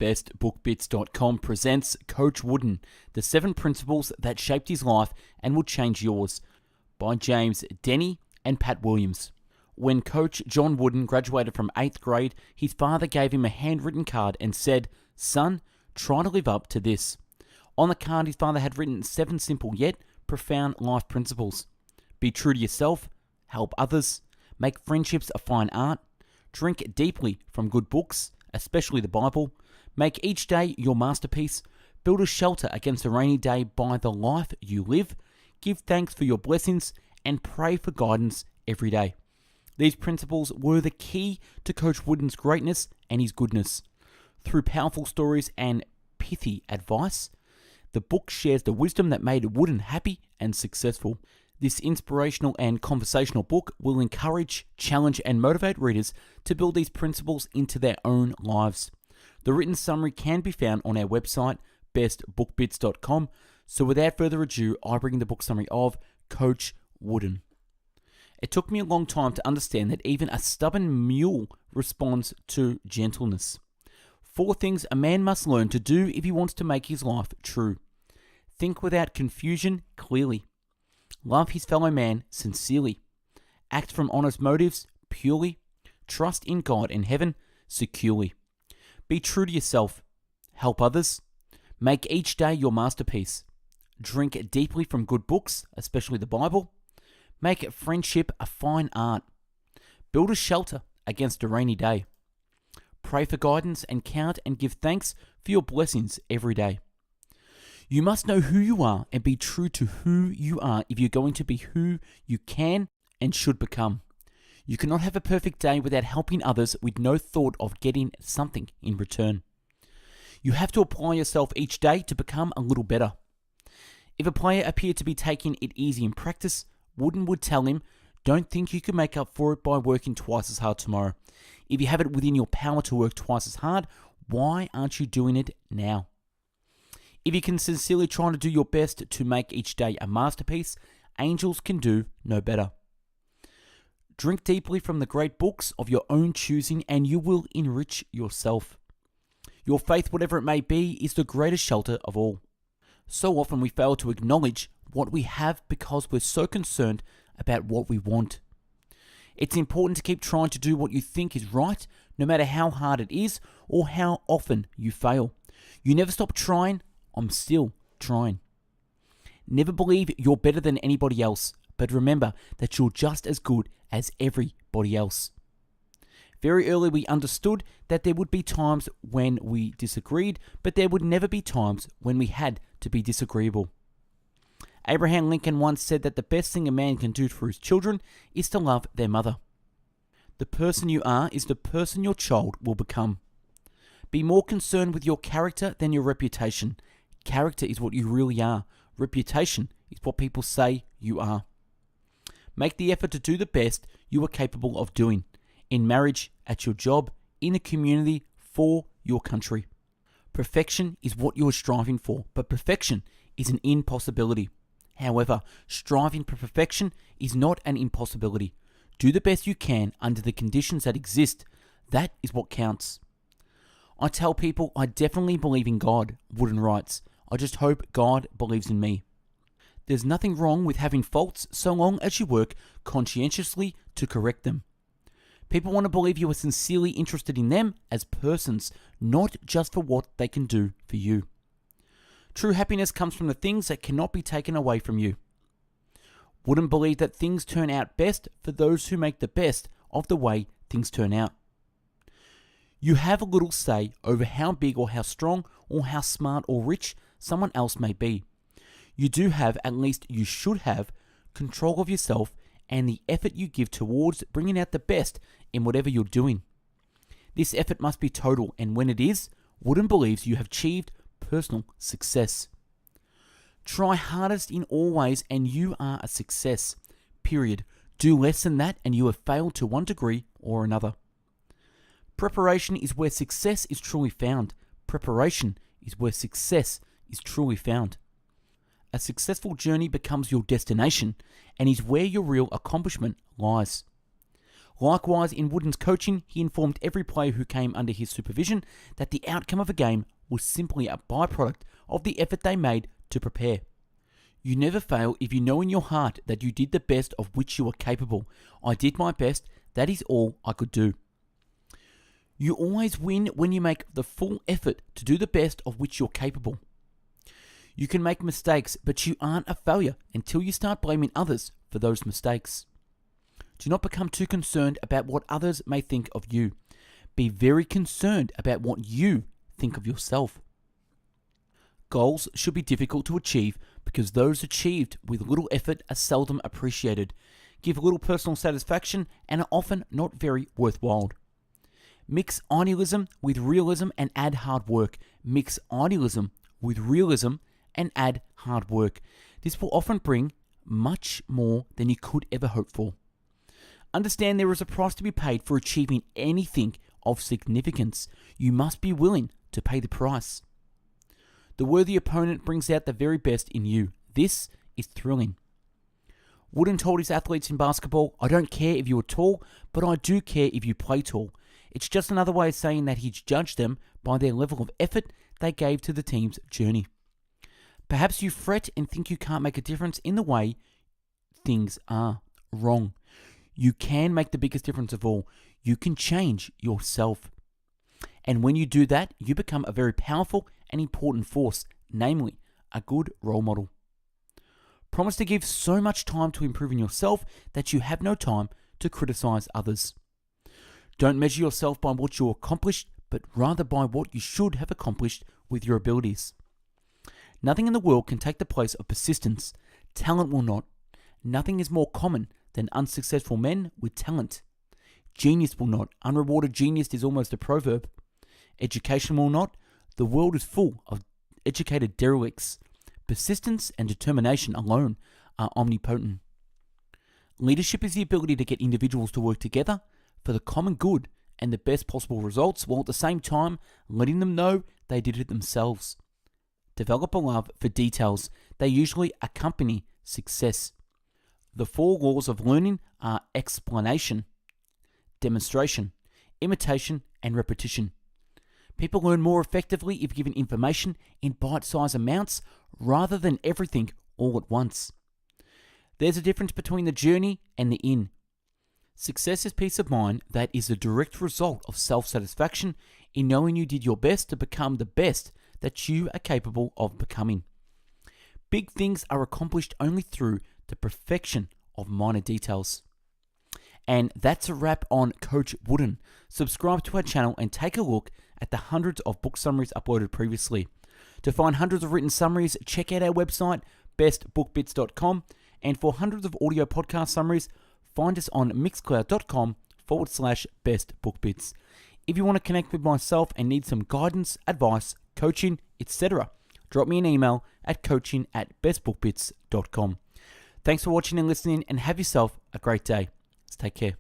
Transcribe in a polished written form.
BestBookBits.com presents Coach Wooden, the 7 principles that shaped his life and will change yours, by James Denny and Pat Williams. When Coach John Wooden graduated from 8th grade, his father gave him a handwritten card and said, "Son, try to live up to this." On the card, his father had written 7 simple yet profound life principles. Be true to yourself, help others, make friendships a fine art, drink deeply from good books, especially the Bible, make each day your masterpiece, build a shelter against a rainy day by the life you live, give thanks for your blessings, and pray for guidance every day. These principles were the key to Coach Wooden's greatness and his goodness. Through powerful stories and pithy advice, the book shares the wisdom that made Wooden happy and successful. This inspirational and conversational book will encourage, challenge, and motivate readers to build these principles into their own lives. The written summary can be found on our website, bestbookbits.com. So without further ado, I bring the book summary of Coach Wooden. It took me a long time to understand that even a stubborn mule responds to gentleness. 4 things a man must learn to do if he wants to make his life true. Think without confusion clearly. Love his fellow man sincerely. Act from honest motives purely. Trust in God and heaven securely. Be true to yourself. Help others. Make each day your masterpiece. Drink deeply from good books, especially the Bible. Make friendship a fine art. Build a shelter against a rainy day. Pray for guidance and count and give thanks for your blessings every day. You must know who you are and be true to who you are if you're going to be who you can and should become. You cannot have a perfect day without helping others with no thought of getting something in return. You have to apply yourself each day to become a little better. If a player appeared to be taking it easy in practice, Wooden would tell him, "Don't think you can make up for it by working twice as hard tomorrow. If you have it within your power to work twice as hard, why aren't you doing it now?" If you can sincerely try to do your best to make each day a masterpiece, angels can do no better. Drink deeply from the great books of your own choosing and you will enrich yourself. Your faith, whatever it may be, is the greatest shelter of all. So often we fail to acknowledge what we have because we're so concerned about what we want. It's important to keep trying to do what you think is right, no matter how hard it is or how often you fail. You never stop trying. I'm still trying. Never believe you're better than anybody else, but remember that you're just as good as everybody else. Very early we understood that there would be times when we disagreed, but there would never be times when we had to be disagreeable. Abraham Lincoln once said that the best thing a man can do for his children is to love their mother. The person you are is the person your child will become. Be more concerned with your character than your reputation. Character is what you really are. Reputation is what people say you are. Make the effort to do the best you are capable of doing. In marriage, at your job, in a community, for your country. Perfection is what you are striving for, but perfection is an impossibility. However, striving for perfection is not an impossibility. Do the best you can under the conditions that exist. That is what counts. I tell people I definitely believe in God, Wooden writes. I just hope God believes in me. There's nothing wrong with having faults so long as you work conscientiously to correct them. People want to believe you are sincerely interested in them as persons, not just for what they can do for you. True happiness comes from the things that cannot be taken away from you. Wooden believe that things turn out best for those who make the best of the way things turn out. You have a little say over how big or how strong or how smart or rich someone else may be. You do have, at least you should have, control of yourself and the effort you give towards bringing out the best in whatever you're doing. This effort must be total, and when it is, Wooden believes you have achieved personal success. Try hardest in all ways and you are a success. Period. Do less than that and you have failed to one degree or another. Preparation is where success is truly found. Preparation is where success is truly found. A successful journey becomes your destination and is where your real accomplishment lies. Likewise, in Wooden's coaching, he informed every player who came under his supervision that the outcome of a game was simply a byproduct of the effort they made to prepare. You never fail if you know in your heart that you did the best of which you are capable. I did my best, that is all I could do. You always win when you make the full effort to do the best of which you're capable. You can make mistakes, but you aren't a failure until you start blaming others for those mistakes. Do not become too concerned about what others may think of you. Be very concerned about what you think of yourself. Goals should be difficult to achieve because those achieved with little effort are seldom appreciated, give little personal satisfaction, and are often not very worthwhile. Mix idealism with realism and add hard work. Mix idealism with realism and add hard work. This will often bring much more than you could ever hope for. Understand there is a price to be paid for achieving anything of significance. You must be willing to pay the price. The worthy opponent brings out the very best in you. This is thrilling. Wooden told his athletes in basketball, I don't care if you are tall, but I do care if you play tall. It's just another way of saying that he's judged them by their level of effort they gave to the team's journey. Perhaps you fret and think you can't make a difference in the way things are. Wrong. You can make the biggest difference of all. You can change yourself. And when you do that, you become a very powerful and important force, namely a good role model. Promise to give so much time to improving yourself that you have no time to criticize others. Don't measure yourself by what you accomplished, but rather by what you should have accomplished with your abilities. Nothing in the world can take the place of persistence. Talent will not. Nothing is more common than unsuccessful men with talent. Genius will not. Unrewarded genius is almost a proverb. Education will not. The world is full of educated derelicts. Persistence and determination alone are omnipotent. Leadership is the ability to get individuals to work together for the common good and the best possible results, while at the same time letting them know they did it themselves. Develop a love for details. They usually accompany success. The 4 laws of learning are explanation, demonstration, imitation, and repetition. People learn more effectively if given information in bite-sized amounts rather than everything all at once. There's a difference between the journey and the inn. Success is peace of mind that is a direct result of self-satisfaction in knowing you did your best to become the best that you are capable of becoming. Big things are accomplished only through the perfection of minor details. And that's a wrap on Coach Wooden. Subscribe to our channel and take a look at the hundreds of book summaries uploaded previously. To find hundreds of written summaries, check out our website, bestbookbits.com. And for hundreds of audio podcast summaries, find us on mixcloud.com/bestbookbits. If you want to connect with myself and need some guidance, advice, coaching, etc., drop me an email at coaching@bestbookbits.com. Thanks for watching and listening, and have yourself a great day. Take care.